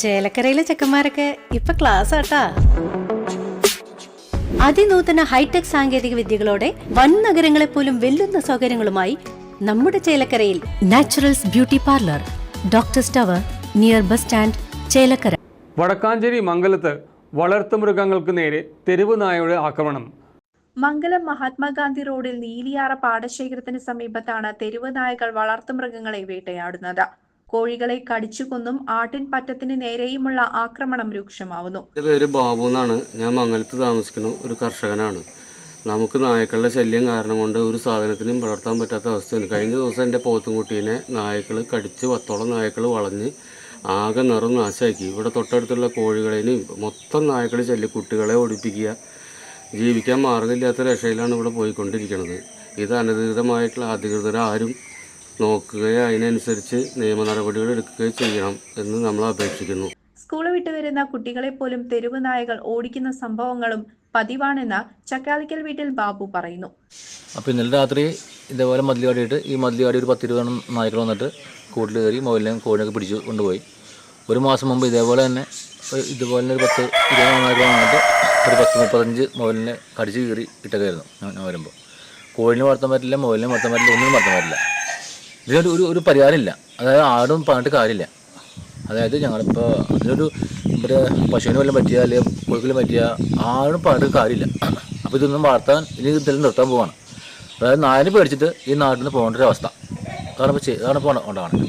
ചേലക്കരയിലെ ചെക്കന്മാരൊക്കെ ഇപ്പൊ ക്ലാസ് ആട്ടാ. അതിനൂതന ഹൈടെക് സാങ്കേതിക വിദ്യകളോടെ വൻ നഗരങ്ങളെ പോലും വെല്ലുന്ന സൗകര്യങ്ങളുമായി നമ്മുടെ ചേലക്കരയിൽ naturals beauty parlour, doctors tower, near bus stand, Chelakkara. Vadakkanchery മംഗലത്ത് വളർത്തുമൃഗങ്ങൾക്ക് നേരെ തെരുവ് നായയുടെ ആക്രമണം. മംഗലം മഹാത്മാഗാന്ധി റോഡിൽ നീലിയാറ പാടശേഖരത്തിന് സമീപത്താണ് തെരുവ് നായകൾ വളർത്തുമൃഗങ്ങളെ വേട്ടയാടുന്നത്. കോഴികളെ കടിച്ചുകൊന്നും ആട്ടിൻ പറ്റത്തിന് നേരെയുമുള്ള ആക്രമണം രൂക്ഷമാവുന്നു. എൻ്റെ പേര് ബാബു എന്നാണ്. ഞാൻ മംഗലത്ത് താമസിക്കുന്ന ഒരു കർഷകനാണ്. നമുക്ക് നായ്ക്കളുടെ ശല്യം കാരണം കൊണ്ട് ഒരു സാധനത്തിനും വളർത്താൻ പറ്റാത്ത അവസ്ഥയാണ്. കഴിഞ്ഞ ദിവസം എൻ്റെ പോത്തുംകുട്ടീനെ നായ്ക്കൾ കടിച്ച് 10ഓളം നായ്ക്കൾ വളഞ്ഞ് ആകെ നിറം നാശമാക്കി. ഇവിടെ തൊട്ടടുത്തുള്ള കോഴികളെയും മൊത്തം നായ്ക്കൾ ശല്യം, കുട്ടികളെ ഓടിപ്പിക്കുക, ജീവിക്കാൻ മാർഗമില്ലാത്ത രക്ഷയിലാണ് ഇവിടെ പോയിക്കൊണ്ടിരിക്കുന്നത്. ഇത് അനധികൃതമായിട്ടുള്ള അധികൃതരാരും നോക്കുകയോ അതിനനുസരിച്ച് നിയമ നടപടികൾ എടുക്കുകയോ ചെയ്യണം എന്ന് നമ്മൾ അപേക്ഷിക്കുന്നു. സ്കൂൾ വിട്ടു വരുന്ന കുട്ടികളെ പോലും തെരുവ് നായകൾ ഓടിക്കുന്ന സംഭവങ്ങളും പതിവാണെന്ന് ചക്കാലിക്കൽ വീട്ടിൽ ബാബു പറയുന്നു. അപ്പോൾ ഇന്നലെ രാത്രി ഇതേപോലെ മതിലുകാടിയിട്ട് ഈ മതിലുകാടി ഒരു 10-20 നായ്ക്കൾ വന്നിട്ട് കൂട്ടിൽ കയറി മൊബൈലിനെയും കോഴിയൊക്കെ പിടിച്ച് കൊണ്ടുപോയി. ഒരു മാസം മുമ്പ് ഇതേപോലെ തന്നെ ഇതുപോലെ ഒരു 10-20 നായ്ക്കൾ വന്നിട്ട് ഒരു 10-35 മൊബൈലിനെ കടിച്ച് കീറി ഇട്ടൊക്കെയായിരുന്നു. ഞാൻ വരുമ്പോൾ കോഴിനെ വളർത്താൻ പറ്റില്ല, മൊബൈലിനെ വളർത്താൻ പറ്റില്ല, ഒന്നും വളർത്താൻ പറ്റില്ല. ഇതിനൊരു പരിഹാരമില്ല. അതായത് ആടും പറഞ്ഞിട്ട് കാര്യമില്ല. അതായത് ഞങ്ങളിപ്പോൾ അതിനൊരു ഇവിടെ പശുവിന് വല്ലതും പറ്റിയ അല്ലെങ്കിൽ കോഴിക്കലും പറ്റിയ ആടും പറഞ്ഞിട്ട് കാര്യമില്ല. അപ്പോൾ ഇതൊന്നും വളർത്താൻ ഇനി ഇതെല്ലാം നിർത്താൻ പോവാണ്. അതായത് നായനെ പേടിച്ചിട്ട് ഈ നാട്ടിൽ നിന്ന് പോകേണ്ട ഒരു അവസ്ഥ അതാണ് ഉണ്ടാവണം.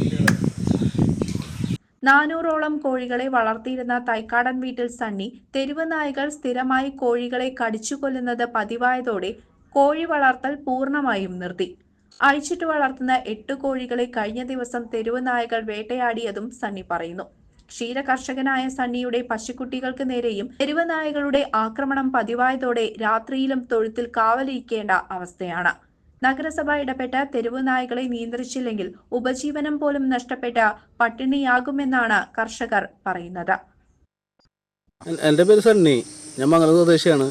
400ഓളം കോഴികളെ വളർത്തിയിരുന്ന തൈക്കാടൻ വീട്ടിൽ സണ്ണി തെരുവ് നായകൾ സ്ഥിരമായി കോഴികളെ കടിച്ചു കൊല്ലുന്നത് പതിവായതോടെ കോഴി വളർത്തൽ പൂർണ്ണമായും നിർത്തി. അഴിച്ചിട്ട് വളർത്തുന്ന 8 കോഴികളെ കഴിഞ്ഞ ദിവസം തെരുവ് നായകൾ വേട്ടയാടിയതും സണ്ണി പറയുന്നു. ക്ഷീര കർഷകനായ സണ്ണിയുടെ പശുക്കുട്ടികൾക്ക് നേരെയും തെരുവ് നായകളുടെ ആക്രമണം പതിവായതോടെ രാത്രിയിലും തൊഴുത്തിൽ കാവലിരിക്കേണ്ട അവസ്ഥയാണ്. നഗരസഭ ഇടപെട്ട തെരുവ് നായകളെ നിയന്ത്രിച്ചില്ലെങ്കിൽ ഉപജീവനം പോലും നഷ്ടപ്പെട്ട പട്ടിണിയാകുമെന്നാണ് കർഷകർ പറയുന്നത്. എൻ്റെ പേര് സണ്ണി, ഞാൻ മംഗലം സ്വദേശിയാണ്.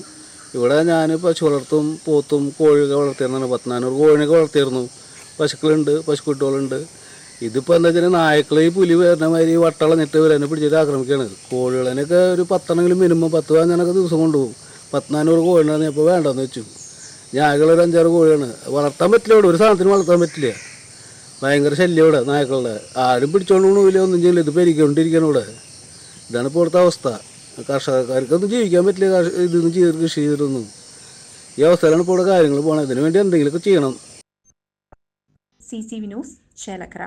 ഇവിടെ ഞാൻ പശു വളർത്തും, പോത്തും കോഴിയൊക്കെ വളർത്തിയിരുന്നാണ്. 1400 കോഴിനൊക്കെ വളർത്തിയിരുന്നു. പശുക്കളുണ്ട്, പശുക്കുട്ടികളുണ്ട്. ഇതിപ്പോൾ എന്താ വെച്ചാൽ നായ്ക്കൾ ഈ പുലി വരുന്ന മാതിരി വട്ടളഞ്ഞിട്ട് വരാനെ പിടിച്ചിട്ട് ആക്രമിക്കുകയാണ്. കോഴികളെയൊക്കെ ഒരു 10 മിനിമം 10-15 ദിവസം കൊണ്ടുപോകും. 1400 കോഴികളാണ് ഇപ്പോൾ വേണ്ടെന്ന് വെച്ചു. ഞായകളൊരു 5-6 കോഴിയാണ്. വളർത്താൻ പറ്റില്ല, ഇവിടെ ഒരു സാധനത്തിന് വളർത്താൻ പറ്റില്ല. ഭയങ്കര ശല്യം ഇവിടെ നായ്ക്കളുടെ. ആരും പിടിച്ചോണ്ട് പോകില്ല, ഒന്നും ചെയ്യില്ല. ഇത് പെരുക്കൊണ്ടിരിക്കുകയാണ് ഇവിടെ. ഇതാണ് ഇപ്പോൾ ഇവിടുത്തെ അവസ്ഥ. കർഷകർക്കൊന്നും ജീവിക്കാൻ പറ്റില്ല, ഇതൊന്നും ചെയ്ത് കൃഷി ചെയ്തിട്ടൊന്നും. ഈ അവസ്ഥയിലാണ് ഇപ്പോൾ ഇവിടെ കാര്യങ്ങൾ പോകണം. ഇതിനു വേണ്ടി എന്തെങ്കിലുമൊക്കെ ചെയ്യണം. CCV news, Chelakkara.